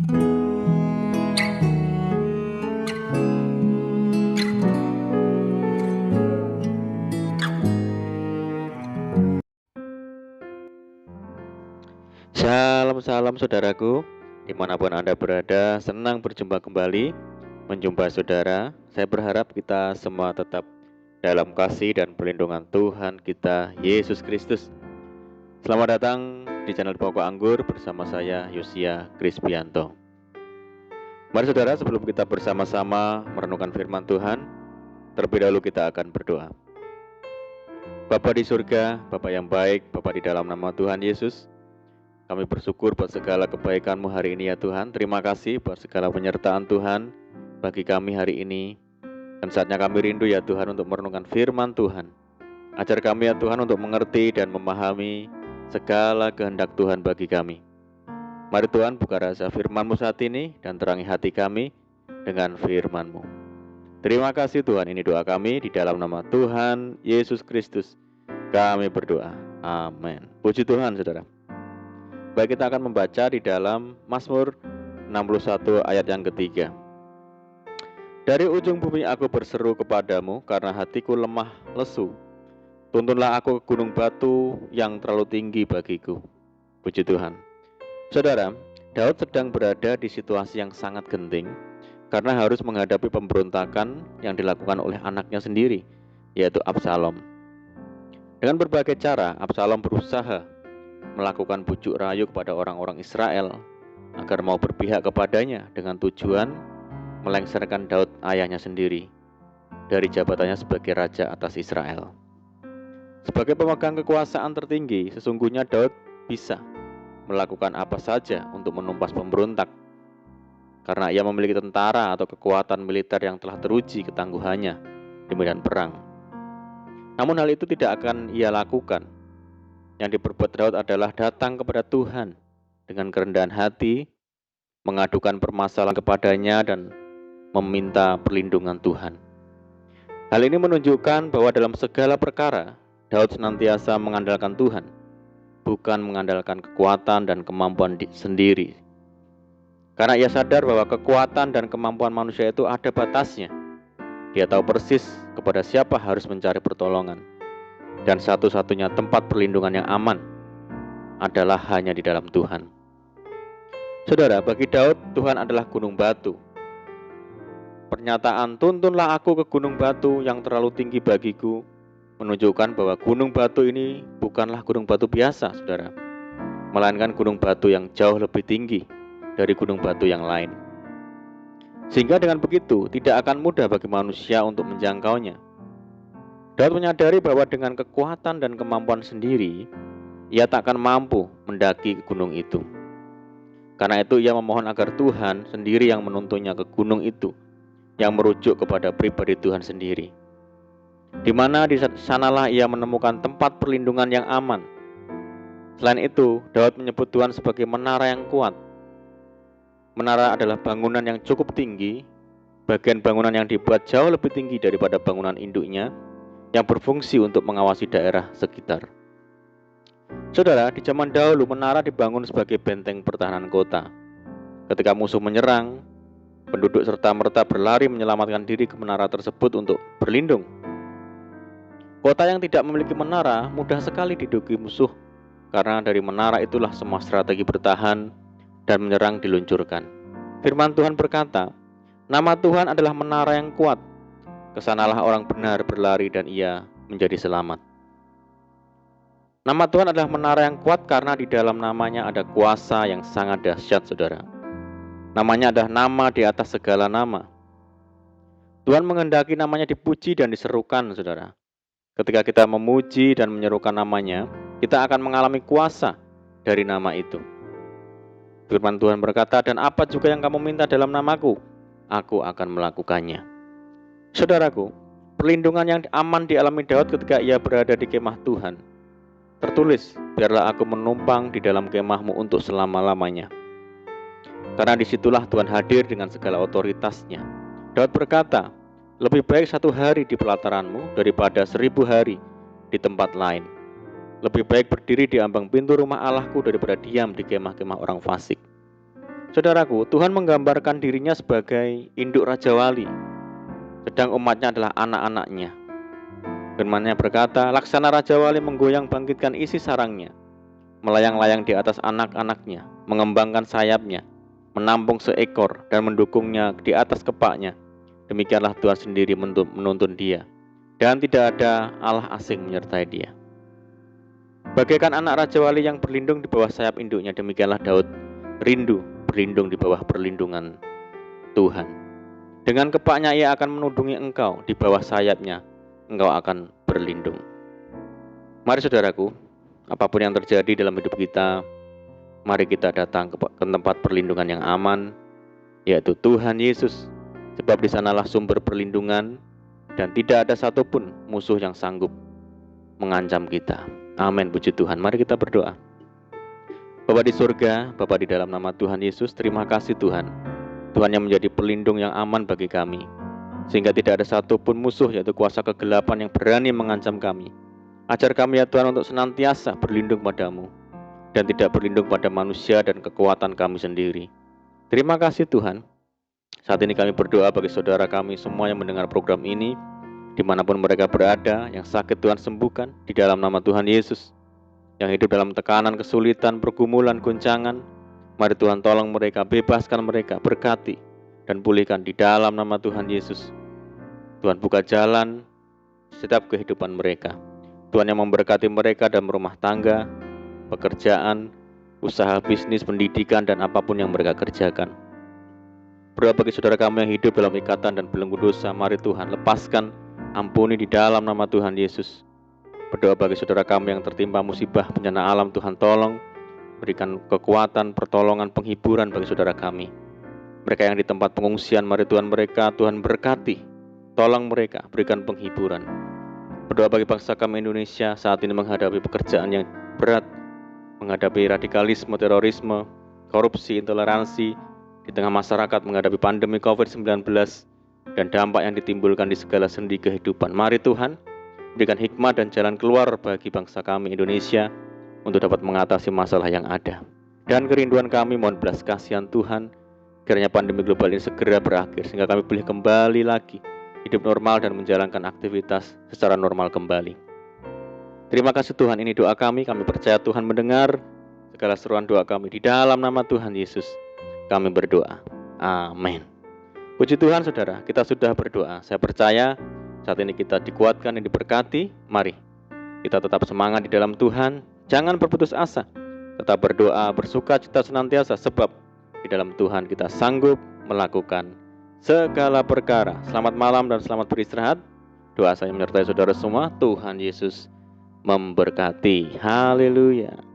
Salam salam saudaraku, dimanapun Anda berada, senang berjumpa kembali, menjumpai saudara. Saya berharap kita semua tetap dalam kasih dan perlindungan Tuhan kita, Yesus Kristus. Selamat datang di channel Pokok Anggur bersama saya, Yosia Krispianto. Mari saudara, sebelum kita bersama-sama merenungkan firman Tuhan, terlebih dahulu kita akan berdoa. Bapa di surga, Bapa yang baik, Bapa di dalam nama Tuhan Yesus, kami bersyukur buat segala kebaikan-Mu hari ini ya Tuhan. Terima kasih buat segala penyertaan Tuhan bagi kami hari ini. Dan saatnya kami rindu ya Tuhan untuk merenungkan firman Tuhan. Ajar kami ya Tuhan untuk mengerti dan memahami segala kehendak Tuhan bagi kami. Mari Tuhan buka rasa firman-Mu saat ini dan terangi hati kami dengan firman-Mu. Terima kasih Tuhan, ini doa kami di dalam nama Tuhan Yesus Kristus. Kami berdoa. Amin. Puji Tuhan saudara. Baik, kita akan membaca di dalam Mazmur 61 ayat yang ketiga. Dari ujung bumi aku berseru kepadamu karena hatiku lemah lesu. Tuntunlah aku ke gunung batu yang terlalu tinggi bagiku. Puji Tuhan. Saudara, Daud sedang berada di situasi yang sangat genting karena harus menghadapi pemberontakan yang dilakukan oleh anaknya sendiri, yaitu Absalom. Dengan berbagai cara, Absalom berusaha melakukan bujuk rayu kepada orang-orang Israel agar mau berpihak kepadanya dengan tujuan melengsarkan Daud ayahnya sendiri dari jabatannya sebagai raja atas Israel. Sebagai pemegang kekuasaan tertinggi, sesungguhnya Daud bisa melakukan apa saja untuk menumpas pemberontak karena ia memiliki tentara atau kekuatan militer yang telah teruji ketangguhannya di medan perang. Namun hal itu tidak akan ia lakukan. Yang diperbuat Daud adalah datang kepada Tuhan dengan kerendahan hati, mengadukan permasalahan kepadanya dan meminta perlindungan Tuhan. Hal ini menunjukkan bahwa dalam segala perkara, Daud senantiasa mengandalkan Tuhan, bukan mengandalkan kekuatan dan kemampuan sendiri. Karena ia sadar bahwa kekuatan dan kemampuan manusia itu ada batasnya. Dia tahu persis kepada siapa harus mencari pertolongan. Dan satu-satunya tempat perlindungan yang aman adalah hanya di dalam Tuhan. Saudara, bagi Daud, Tuhan adalah gunung batu. Pernyataan tuntunlah aku ke gunung batu yang terlalu tinggi bagiku menunjukkan bahwa gunung batu ini bukanlah gunung batu biasa, saudara, melainkan gunung batu yang jauh lebih tinggi dari gunung batu yang lain. Sehingga dengan begitu tidak akan mudah bagi manusia untuk menjangkaunya. Daud menyadari bahwa dengan kekuatan dan kemampuan sendiri, ia tak akan mampu mendaki ke gunung itu. Karena itu ia memohon agar Tuhan sendiri yang menuntunnya ke gunung itu, yang merujuk kepada pribadi Tuhan sendiri. Di mana di sanalah ia menemukan tempat perlindungan yang aman. Selain itu, Daud menyebut Tuhan sebagai menara yang kuat. Menara adalah bangunan yang cukup tinggi, bagian bangunan yang dibuat jauh lebih tinggi daripada bangunan induknya, yang berfungsi untuk mengawasi daerah sekitar. Saudara, di zaman dahulu menara dibangun sebagai benteng pertahanan kota. Ketika musuh menyerang, penduduk serta-merta berlari menyelamatkan diri ke menara tersebut untuk berlindung. Kota yang tidak memiliki menara mudah sekali diduduki musuh, karena dari menara itulah semua strategi bertahan dan menyerang diluncurkan. Firman Tuhan berkata, nama Tuhan adalah menara yang kuat. Kesanalah orang benar berlari dan ia menjadi selamat. Nama Tuhan adalah menara yang kuat karena di dalam namanya ada kuasa yang sangat dahsyat, saudara. Namanya adalah nama di atas segala nama. Tuhan menghendaki namanya dipuji dan diserukan, saudara. Ketika kita memuji dan menyerukan namanya, kita akan mengalami kuasa dari nama itu. Firman Tuhan berkata, dan apa juga yang kamu minta dalam namaku, aku akan melakukannya. Saudaraku, perlindungan yang aman dialami Daud ketika ia berada di kemah Tuhan. Tertulis, biarlah aku menumpang di dalam kemahmu untuk selama-lamanya. Karena disitulah Tuhan hadir dengan segala otoritasnya. Daud berkata, lebih baik 1 hari di pelataranmu daripada 1000 hari di tempat lain. Lebih baik berdiri di ambang pintu rumah Allahku daripada diam di kemah-kemah orang fasik. Saudaraku, Tuhan menggambarkan dirinya sebagai induk Raja Wali, sedang umatnya adalah anak-anaknya. Firman-Nya berkata, laksana Raja Wali menggoyang bangkitkan isi sarangnya, melayang-layang di atas anak-anaknya, mengembangkan sayapnya, menampung seekor dan mendukungnya di atas kepaknya. Demikianlah Tuhan sendiri menuntun dia, dan tidak ada Allah asing menyertai dia. Bagaikan anak Raja Wali yang berlindung di bawah sayap induknya, demikianlah Daud rindu berlindung di bawah perlindungan Tuhan. Dengan kepaknya ia akan menudungi engkau, di bawah sayapnya engkau akan berlindung. Mari saudaraku, apapun yang terjadi dalam hidup kita, mari kita datang ke tempat perlindungan yang aman, yaitu Tuhan Yesus. Sebab di sanalah sumber perlindungan, dan tidak ada satupun musuh yang sanggup mengancam kita. Amin, puji Tuhan. Mari kita berdoa. Bapa di surga, Bapa di dalam nama Tuhan Yesus, terima kasih Tuhan. Tuhan yang menjadi pelindung yang aman bagi kami, sehingga tidak ada satupun musuh, yaitu kuasa kegelapan, yang berani mengancam kami. Ajar kami ya Tuhan untuk senantiasa berlindung padamu, dan tidak berlindung pada manusia dan kekuatan kami sendiri. Terima kasih Tuhan. Saat ini kami berdoa bagi saudara kami semua yang mendengar program ini, dimanapun mereka berada, yang sakit Tuhan sembuhkan di dalam nama Tuhan Yesus. Yang hidup dalam tekanan, kesulitan, pergumulan, goncangan, mari Tuhan tolong mereka, bebaskan mereka, berkati dan pulihkan di dalam nama Tuhan Yesus. Tuhan buka jalan setiap kehidupan mereka. Tuhan yang memberkati mereka dalam rumah tangga, pekerjaan, usaha bisnis, pendidikan, dan apapun yang mereka kerjakan. Berdoa bagi saudara kami yang hidup dalam ikatan dan belenggu dosa, mari Tuhan lepaskan, ampuni di dalam nama Tuhan Yesus. Berdoa bagi saudara kami yang tertimpa musibah bencana alam, Tuhan tolong berikan kekuatan, pertolongan, penghiburan bagi saudara kami. Mereka yang di tempat pengungsian, mari Tuhan Tuhan berkati, tolong mereka, berikan penghiburan. Berdoa bagi bangsa kami Indonesia saat ini menghadapi pekerjaan yang berat, menghadapi radikalisme, terorisme, korupsi, intoleransi, di tengah masyarakat menghadapi pandemi COVID-19 dan dampak yang ditimbulkan di segala sendi kehidupan. Mari Tuhan, berikan hikmat dan jalan keluar bagi bangsa kami Indonesia untuk dapat mengatasi masalah yang ada. Dan kerinduan kami, mohon belas kasihan Tuhan, kiranya pandemi global ini segera berakhir, sehingga kami boleh kembali lagi hidup normal dan menjalankan aktivitas secara normal kembali. Terima kasih Tuhan, ini doa kami percaya Tuhan mendengar segala seruan doa kami. Di dalam nama Tuhan Yesus kami berdoa. Amin. Puji Tuhan saudara, kita sudah berdoa. Saya percaya saat ini kita dikuatkan dan diberkati. Mari kita tetap semangat di dalam Tuhan. Jangan berputus asa. Tetap berdoa, bersuka cita senantiasa, sebab di dalam Tuhan kita sanggup melakukan segala perkara. Selamat malam dan selamat beristirahat. Doa saya menyertai saudara semua. Tuhan Yesus memberkati. Haleluya.